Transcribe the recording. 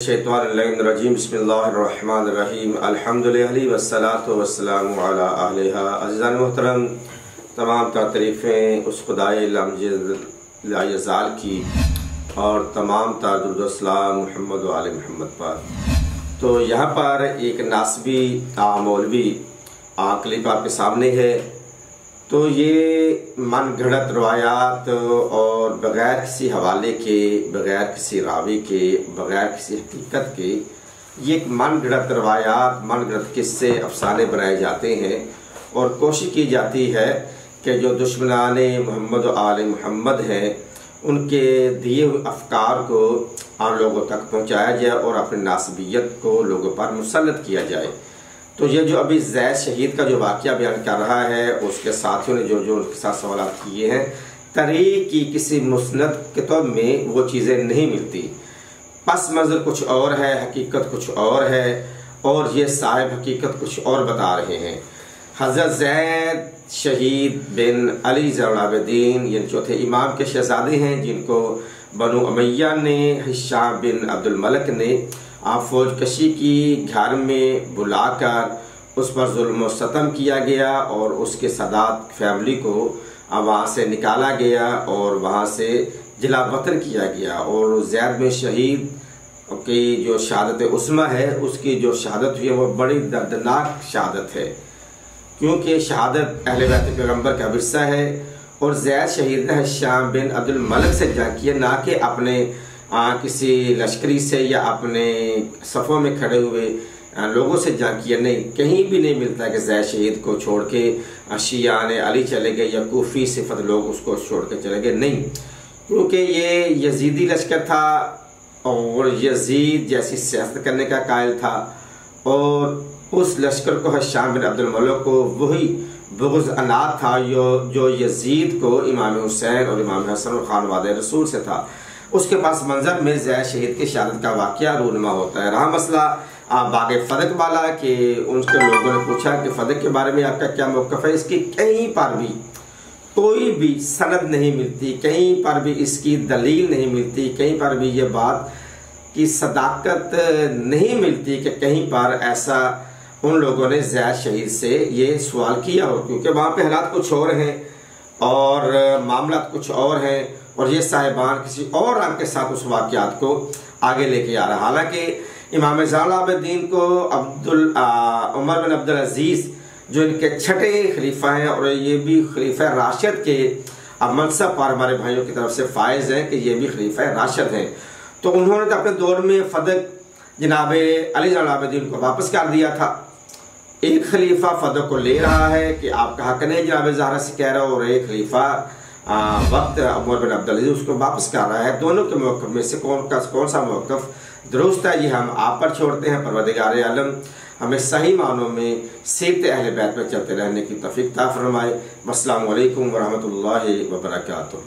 शैतानिर्रजीम बिस्मिल्लाहिर्रहमानिर्रहीम अल्हम्दुलिल्लाहि वस्सलातु वस्सलामु अला अहलिहा। अज़ीज़ान मोहतरम, तमाम तारीफ़ें उस खुदाए लायज़ाल की और तमाम दुरूद व सलाम मुहम्मद व आले मुहम्मद पर। तो यहाँ पर एक नासबी मौलवी क्लिप आपके सामने है। तो ये मन घड़त रवायात और बग़ैर किसी हवाले के, बग़ैर किसी रावी के, बग़ैर किसी हकीकत के ये एक मन घड़त रवायात, मन घड़त किस्से, अफसाने बनाए जाते हैं और कोशिश की जाती है कि जो दुश्मनाने मोहम्मद व आले मोहम्मद हैं उनके दिए हुए अफकार को आम लोगों तक पहुँचाया जाए और अपनी नासबियत को लोगों पर मुसल्लत किया जाए। तो ये जो अभी ज़ैद शहीद का जो वाक़या बयान कर रहा है, उसके साथियों ने जो उनके साथ सवाल किए हैं, तरीक़ की किसी मुस्नद किताब में वो चीज़ें नहीं मिलती। पस मंज़र कुछ और है, हकीकत कुछ और है और ये साहिब हकीकत कुछ और बता रहे हैं। हज़रत ज़ैद शहीद बिन अली ज़ैनुल आबिदीन ये चौथे इमाम के शहज़ादे हैं, जिनको बनु उमय्या ने, हिशाम बिन अब्दुल मलिक ने फौज कशी की, घर में बुलाकर उस पर जुल्म व सतम किया गया और उसके सदात फैमिली को वहाँ से निकाला गया और वहाँ से जिला वतन किया गया। और ज़ैद में शहीद की जो शहादत उस्मा है, उसकी जो शहादत हुई है वो बड़ी दर्दनाक शहादत है, क्योंकि शहादत अहले बैत पैगम्बर का विरसा है। और ज़ैद शहीद ने हिशाम बिन अब्दुल मलिक से जंग किया, ना कि अपने किसी लश्करी से या अपने सफ़ों में खड़े हुए लोगों से जंग किया। नहीं, कहीं भी नहीं मिलता कि ज़ैद शहीद को छोड़ के शियान अली चले गए या कूफी सिफत लोग उसको छोड़ के चले गए। नहीं, क्योंकि ये यजीदी लश्कर था और यजीद जैसी सियासत करने का कायल था और उस लश्कर को हिशाम बिन अब्दुल मलिक को वही बुग़्ज़ अनात था जो यजीद को इमाम हुसैन और इमाम हसन और खान वादे रसूल से था। उसके पास मंजर में ज़ैद शहीद की शहादत का वाक़या रूनुमा होता है। रहा मसला बाग़ फ़दक वाला कि उनके लोगों ने पूछा कि फ़दक के बारे में आपका क्या मौक़िफ़ है। इसकी कहीं पर भी कोई भी सनद नहीं मिलती, कहीं पर भी इसकी दलील नहीं मिलती, कहीं पर भी ये बात की सदाकत नहीं मिलती कि कहीं पर ऐसा उन लोगों ने ज़ैद शहीद से ये सवाल किया हो, क्योंकि वहाँ पे हालात कुछ और हैं और मामला कुछ और हैं और ये साहिबान किसी और रंग के साथ उस वाक़यात को आगे लेके आ रहा। हालांकि इमाम ज़ैनुल आबिदीन को उमर बिन अब्दुल अजीज़ जो इनके छठे खलीफा हैं और ये भी खलीफा राशिद के मनसब पर हमारे भाइयों की तरफ से फायज़ हैं कि ये भी खलीफा राशिद हैं। तो उन्होंने तो अपने दौर में फ़दक जनाब अली ज़ैनुल आबिदीन को वापस कर दिया था। एक खलीफा फ़दक को ले रहा है कि आपका हक नहीं जनाब ज़हरा से कह रहा हो, और एक खलीफा वक्त उमर बिन अब्दुल अजीज़ उसको वापस कर रहा है। दोनों के मौक़िफ़ में से कौन सा मौक़िफ़ दुरुस्त है, ये हम आप पर छोड़ते हैं। परवरदिगार आलम हमें सही मानों में सीरत अहले बैत में चलते रहने की तौफ़ीक़ अता फ़रमाए। अस्सलामु अलैकुम व रहमतुल्लाहि व बरकातुहू।